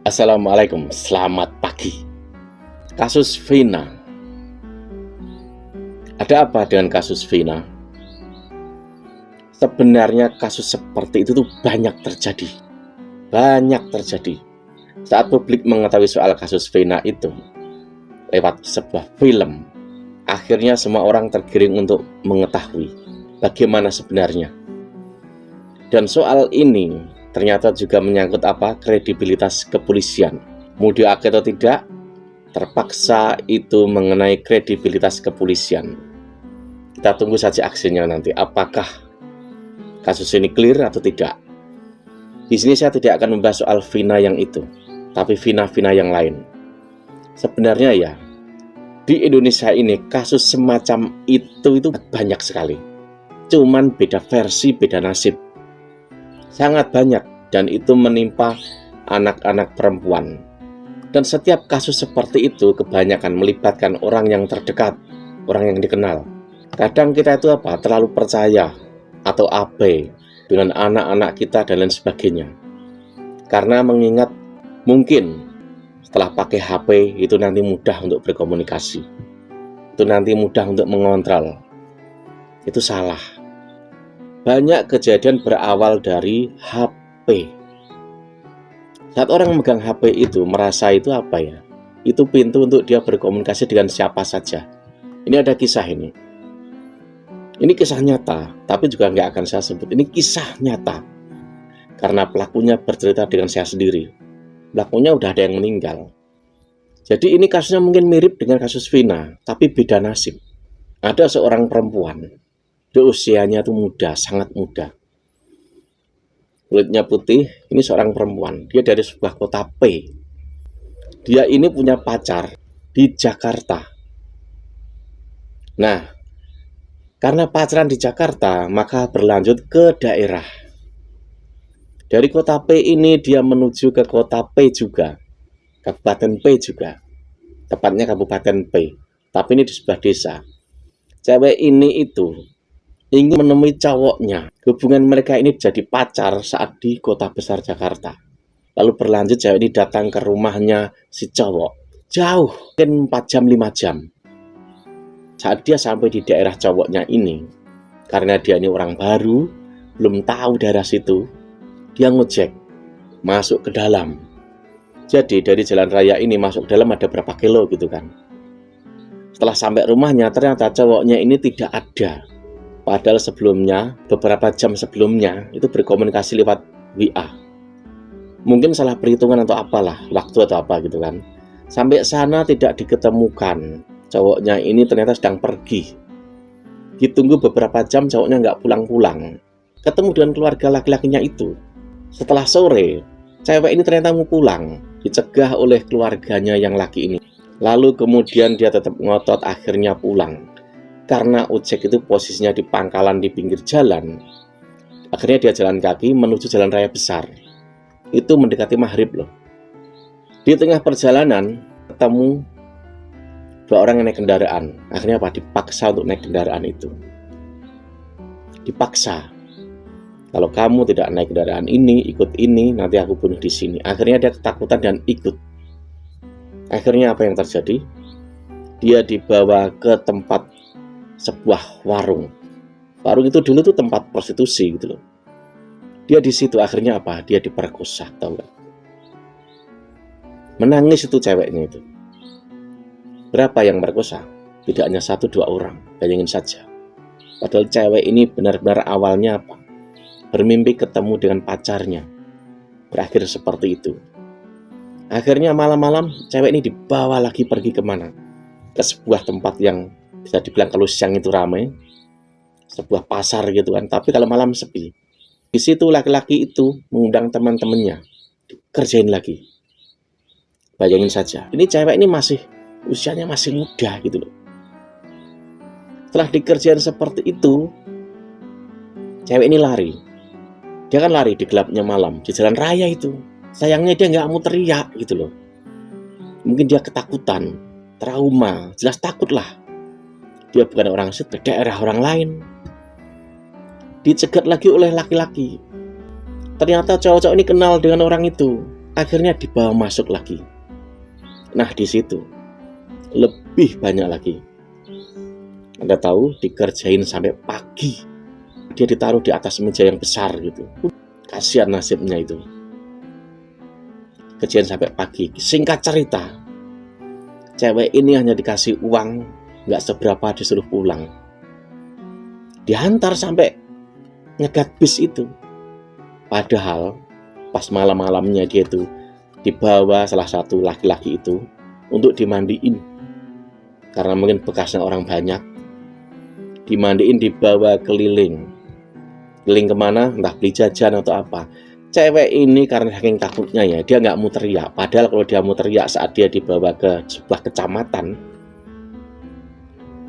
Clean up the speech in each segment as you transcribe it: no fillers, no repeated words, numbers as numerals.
Assalamualaikum, selamat pagi. Kasus Vina. Ada apa dengan kasus Vina? Sebenarnya kasus seperti itu tuh banyak terjadi. Saat publik mengetahui soal kasus Vina itu lewat sebuah film, akhirnya semua orang tergiring untuk mengetahui bagaimana sebenarnya. Dan soal ini ternyata juga menyangkut kredibilitas kepolisian. Mau diakui atau tidak, terpaksa itu mengenai kredibilitas kepolisian. Kita tunggu saja aksinya nanti, apakah kasus ini clear atau tidak. Di sini saya tidak akan membahas soal Vina yang itu, tapi Vina-Vina yang lain. Sebenarnya ya, di Indonesia ini kasus semacam itu banyak sekali. Cuman beda versi, beda nasib. Sangat banyak, dan itu menimpa anak-anak perempuan. Dan setiap kasus seperti itu kebanyakan melibatkan orang yang terdekat, orang yang dikenal. Kadang kita itu terlalu percaya atau abai dengan anak-anak kita dan lain sebagainya. Karena mengingat mungkin setelah pakai HP itu nanti mudah untuk berkomunikasi, itu nanti mudah untuk mengontrol. Itu salah. Banyak kejadian berawal dari HP. Saat orang memegang HP itu merasa itu itu pintu untuk dia berkomunikasi dengan siapa saja. Ini ada kisah ini. Ini kisah nyata, tapi juga nggak akan saya sebut. Ini kisah nyata. Karena pelakunya bercerita dengan saya sendiri. Pelakunya udah ada yang meninggal. Jadi ini kasusnya mungkin mirip dengan kasus Vina, tapi beda nasib. Ada seorang perempuan. Usianya itu muda, sangat muda. Kulitnya putih, ini seorang perempuan. Dia dari sebuah kota P. Dia ini punya pacar di Jakarta. Nah, karena pacaran di Jakarta, maka berlanjut ke daerah. Dari kota P ini dia menuju ke kota P juga. Kabupaten P juga. Tepatnya Kabupaten P. Tapi ini di sebuah desa. Cewek ini itu ingin menemui cowoknya. Hubungan mereka ini jadi pacar saat di kota besar Jakarta. Lalu berlanjut cewek ini datang ke rumahnya si cowok. Jauh, mungkin 4 jam, 5 jam. Saat dia sampai di daerah cowoknya ini, karena dia ini orang baru, belum tahu daerah situ, dia ngejek, masuk ke dalam. Jadi dari jalan raya ini masuk ke dalam ada berapa kilo gitu kan. Setelah sampai rumahnya, ternyata cowoknya ini tidak ada. Padahal sebelumnya, beberapa jam sebelumnya, itu berkomunikasi lewat WA. Mungkin salah perhitungan atau apalah, waktu atau apa gitu kan. Sampai sana tidak diketemukan. Cowoknya ini ternyata sedang pergi. Ditunggu beberapa jam, cowoknya nggak pulang-pulang. Ketemu dengan keluarga laki-lakinya itu. Setelah sore, cewek ini ternyata mau pulang. Dicegah oleh keluarganya yang laki ini. Lalu kemudian dia tetap ngotot, akhirnya pulang. Karena ojek itu posisinya di pangkalan di pinggir jalan, akhirnya dia jalan kaki menuju jalan raya besar. Itu mendekati maghrib loh. Di tengah perjalanan ketemu 2 orang yang naik kendaraan. Akhirnya dipaksa untuk naik kendaraan itu. Dipaksa. Kalau kamu tidak naik kendaraan ini, ikut ini, nanti aku bunuh di sini. Akhirnya dia ketakutan dan ikut. Akhirnya apa yang terjadi? Dia dibawa ke tempat sebuah warung. Warung itu dulu tuh tempat prostitusi gitu loh. Dia di situ akhirnya dia diperkosa, tahu gak? Menangis itu ceweknya itu. Berapa yang merkosa? Tidak hanya 1-2 orang, bayangin saja. Padahal cewek ini benar-benar awalnya bermimpi ketemu dengan pacarnya. Berakhir seperti itu. Akhirnya malam-malam cewek ini dibawa lagi pergi kemana? Ke sebuah tempat yang bisa dibilang kalau siang itu ramai, sebuah pasar gitu kan, tapi kalau malam sepi. Di situ laki-laki itu mengundang teman-temannya, dikerjain lagi. Bayangin saja, ini cewek ini usianya masih muda gitu loh. Setelah dikerjain seperti itu, cewek ini lari. Dia kan lari di gelapnya malam, di jalan raya itu. Sayangnya dia nggak mau teriak gitu loh. Mungkin dia ketakutan, trauma, jelas takut lah. Dia bukan orang situ, daerah orang lain. Dicegat lagi oleh laki-laki. Ternyata cowok-cowok ini kenal dengan orang itu. Akhirnya dibawa masuk lagi. Nah, di situ lebih banyak lagi. Anda tahu, dikerjain sampai pagi. Dia ditaruh di atas meja yang besar gitu. Kasihan nasibnya itu. Kerjain sampai pagi. Singkat cerita, cewek ini hanya dikasih uang nggak seberapa, disuruh pulang. Dihantar sampai nyegat bis itu. Padahal pas malam-malamnya dia itu dibawa salah satu laki-laki itu untuk dimandiin. Karena mungkin bekasnya orang banyak. Dimandiin, dibawa keliling. Keliling kemana? Entah beli jajan atau apa. Cewek ini karena saking takutnya ya, dia nggak mau teriak. Padahal kalau dia mau teriak saat dia dibawa ke sebuah kecamatan,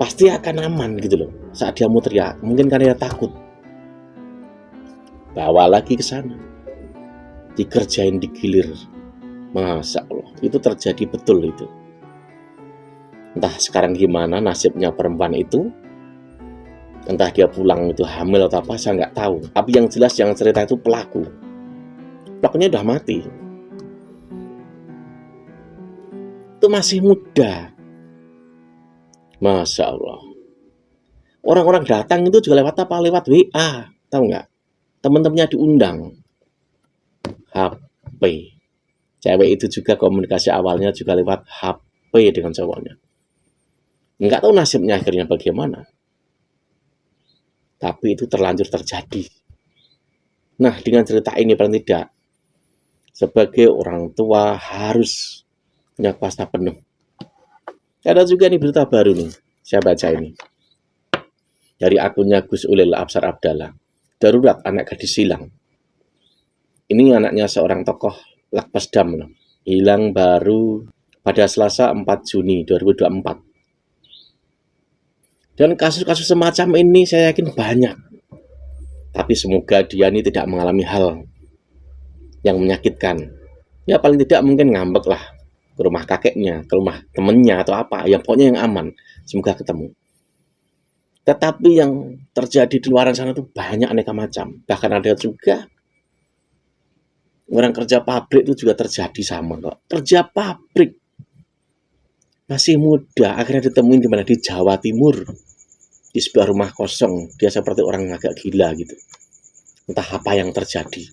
pasti akan aman gitu loh. Saat dia mau teriak, mungkin karena dia takut. Bawa lagi ke sana. Dikerjain, digilir. Masya Allah, itu terjadi betul itu. Entah sekarang gimana nasibnya perempuan itu. Entah dia pulang itu hamil atau apa, saya nggak tahu. Tapi yang jelas yang cerita itu pelaku. Pelakunya udah mati. Itu masih muda. Masya Allah. Orang-orang datang itu juga lewat apa? Lewat WA. Tahu nggak? Teman-temannya diundang. HP. Cewek itu juga komunikasi awalnya juga lewat HP dengan cowoknya. Nggak tahu nasibnya akhirnya bagaimana. Tapi itu terlanjur terjadi. Nah, dengan cerita ini paling tidak, sebagai orang tua harus punya kuasa penuh. Ada juga nih berita baru nih, saya baca ini. Dari akunnya Gus Ulil Absar Abdallah. Darurat anak gadis hilang. Ini anaknya seorang tokoh Lakpesdam, hilang baru pada Selasa 4 Juni 2024. Dan kasus-kasus semacam ini saya yakin banyak. Tapi semoga dia ini tidak mengalami hal yang menyakitkan. Ya paling tidak mungkin ngambek lah ke rumah kakeknya, ke rumah temennya atau apa. Yang pokoknya yang aman. Semoga ketemu. Tetapi yang terjadi di luar sana itu banyak aneka macam. Bahkan ada juga orang kerja pabrik itu juga terjadi sama kok. Kerja pabrik masih muda, akhirnya ditemuin di mana? Di Jawa Timur. Di sebuah rumah kosong. Dia seperti orang agak gila gitu. Entah apa yang terjadi.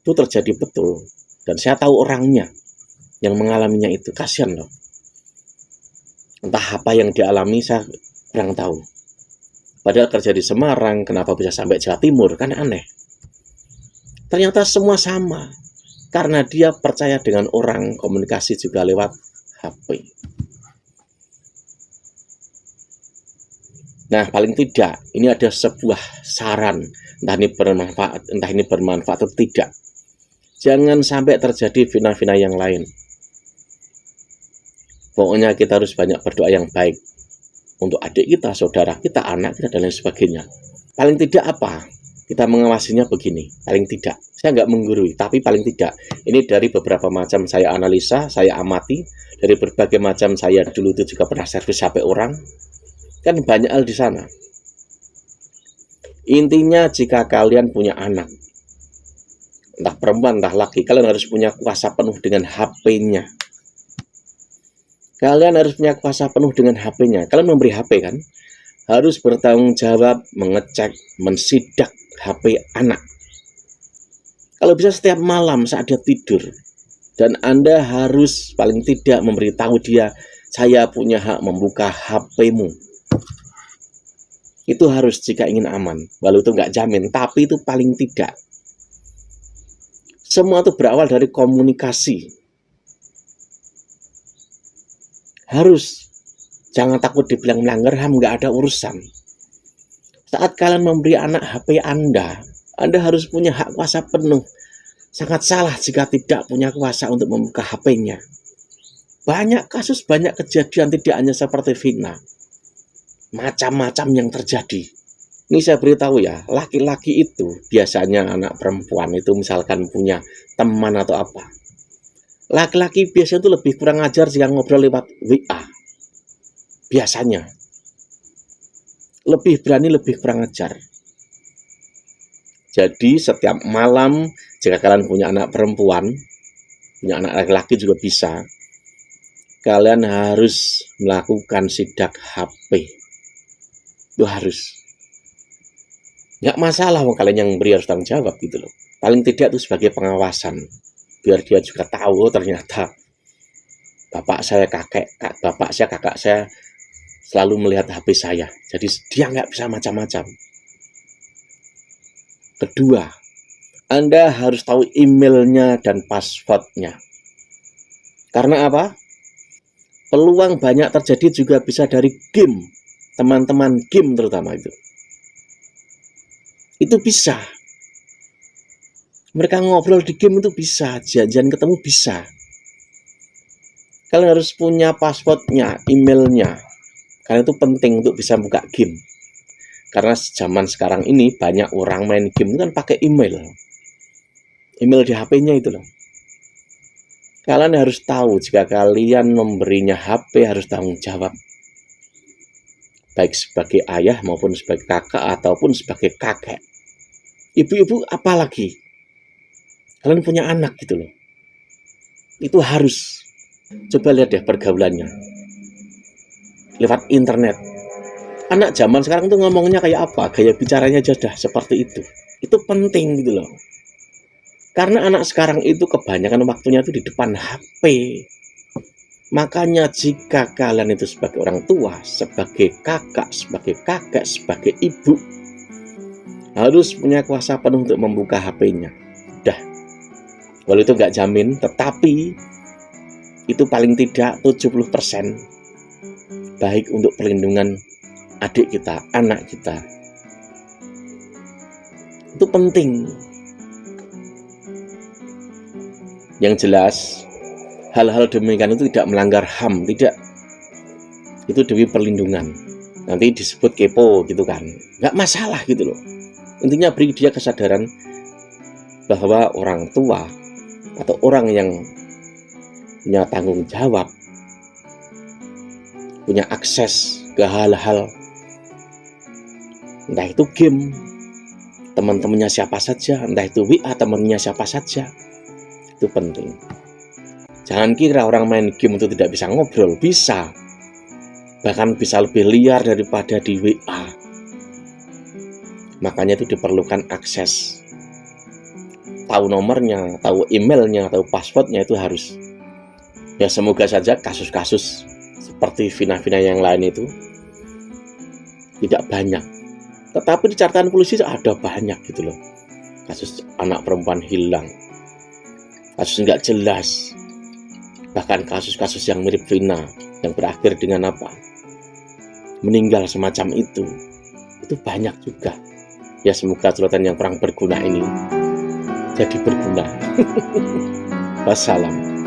Itu terjadi betul. Dan saya tahu orangnya yang mengalaminya itu. Kasihan loh. Entah apa yang dialami saya kurang tahu. Padahal kerja di Semarang, kenapa bisa sampai Jawa Timur? Kan aneh. Ternyata semua sama. Karena dia percaya dengan orang, komunikasi juga lewat HP. Nah, paling tidak, ini ada sebuah saran. Entah ini bermanfaat atau tidak. Jangan sampai terjadi fitnah-fitnah yang lain. Pokoknya kita harus banyak berdoa yang baik. Untuk adik kita, saudara kita, anak kita, dan lain sebagainya. Paling tidak apa? Kita mengawasinya begini, paling tidak. Saya nggak menggurui, tapi paling tidak. Ini dari beberapa macam saya analisa, saya amati. Dari berbagai macam saya dulu itu juga pernah servis HP orang. Kan banyak hal di sana. Intinya jika kalian punya anak, entah perempuan, entah laki, kalian harus punya kuasa penuh dengan HP-nya. Kalian harus punya kuasa penuh dengan HP-nya. Kalian memberi HP kan? Harus bertanggung jawab, mengecek, mensidak HP anak. Kalau bisa setiap malam saat dia tidur. Dan Anda harus paling tidak memberitahu dia, saya punya hak membuka HP-mu. Itu harus jika ingin aman. Walau itu nggak jamin, tapi itu paling tidak. Semua itu berawal dari komunikasi. Harus. Jangan takut dibilang melanggar HAM, nggak ada urusan. Saat kalian memberi anak HP Anda harus punya hak kuasa penuh. Sangat salah jika tidak punya kuasa untuk membuka HP-nya. Banyak kasus, banyak kejadian, tidak hanya seperti Vina. Macam-macam yang terjadi. Ini saya beritahu ya, laki-laki itu biasanya anak perempuan itu misalkan punya teman atau apa. Laki-laki biasanya itu lebih kurang ajar jika ngobrol lewat WA. Biasanya. Lebih berani, lebih kurang ajar. Jadi setiap malam jika kalian punya anak perempuan, punya anak laki-laki juga bisa. Kalian harus melakukan sidak HP. Itu harus. Nggak masalah kalian yang beri harus tanggung jawab gitu loh. Paling tidak itu sebagai pengawasan. Biar dia juga tahu ternyata bapak saya, kakak saya selalu melihat HP saya. Jadi dia nggak bisa macam-macam. Kedua, Anda harus tahu emailnya dan passwordnya. Karena apa? Peluang banyak terjadi juga bisa dari game. Teman-teman game terutama itu. Itu bisa. Mereka ngobrol di game itu bisa. Janjian ketemu bisa. Kalian harus punya passwordnya, emailnya. Karena itu penting untuk bisa buka game. Karena zaman sekarang ini banyak orang main game itu kan pakai email. Email di HP-nya itu loh. Kalian harus tahu jika kalian memberinya HP harus tanggung jawab. Baik sebagai ayah maupun sebagai kakak ataupun sebagai kakek. Ibu-ibu apalagi. Kalian punya anak gitu loh. Itu harus. Coba lihat deh pergaulannya. Lewat internet. Anak zaman sekarang tuh ngomongnya kayak apa? Gaya bicaranya aja dah seperti itu. Itu penting gitu loh. Karena anak sekarang itu kebanyakan waktunya itu di depan HP. Makanya jika kalian itu sebagai orang tua, sebagai kakak, sebagai kakek, sebagai ibu, harus punya kuasa penuh untuk membuka HP-nya. Udah. Walau itu nggak jamin, tetapi itu paling tidak 70% baik untuk perlindungan adik kita, anak kita. Itu penting. Yang jelas, hal-hal demikian itu tidak melanggar HAM, tidak. Itu demi perlindungan. Nanti disebut kepo gitu kan. Nggak masalah gitu loh. Intinya beri dia kesadaran bahwa orang tua atau orang yang punya tanggung jawab, punya akses ke hal-hal, entah itu game, teman-temannya siapa saja, entah itu WA temannya siapa saja. Itu penting. Jangan kira orang main game itu tidak bisa ngobrol, bisa. Bahkan bisa lebih liar daripada di WA. Makanya itu diperlukan akses. Tahu nomornya, tahu emailnya, tahu passwordnya itu harus. Ya semoga saja kasus-kasus seperti Vina-Vina yang lain itu tidak banyak. Tetapi di catatan polisi ada banyak gitu loh. Kasus anak perempuan hilang. Kasus nggak jelas, bahkan kasus-kasus yang mirip Vina yang berakhir dengan apa? Meninggal semacam itu banyak juga. Ya semoga curhatan yang kurang berguna ini jadi berguna. Wassalam.